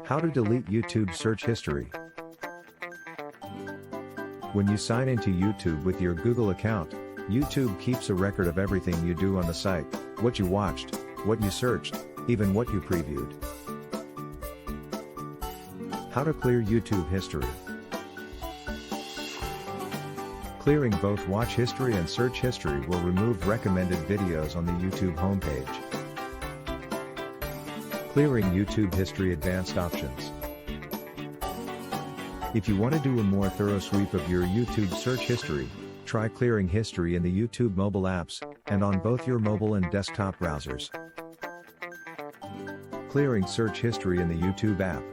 How to delete YouTube search history. When you sign into YouTube with your Google account, YouTube keeps a record of everything you do on the site, what you watched, what you searched, even what you previewed. How to clear YouTube history. Clearing both watch history and search history will remove recommended videos on the YouTube homepage. Clearing YouTube history advanced options. If you want to do a more thorough sweep of your YouTube search history, try clearing history in the YouTube mobile apps, and on both your mobile and desktop browsers. Clearing search history in the YouTube app.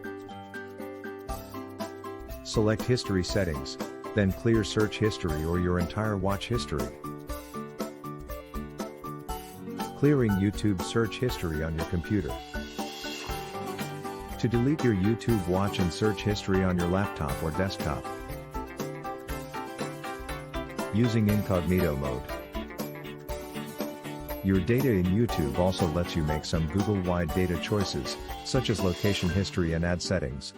Select History Settings, then clear search history or your entire watch history. Clearing YouTube search history on your computer. To delete your YouTube watch and search history on your laptop or desktop. Using incognito mode. Your data in YouTube also lets you make some Google-wide data choices, such as location history and ad settings.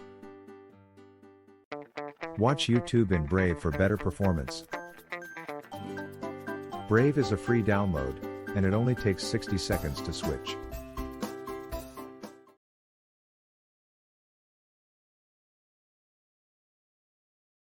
Watch YouTube in Brave for better performance. Brave is a free download, and it only takes 60 seconds to switch.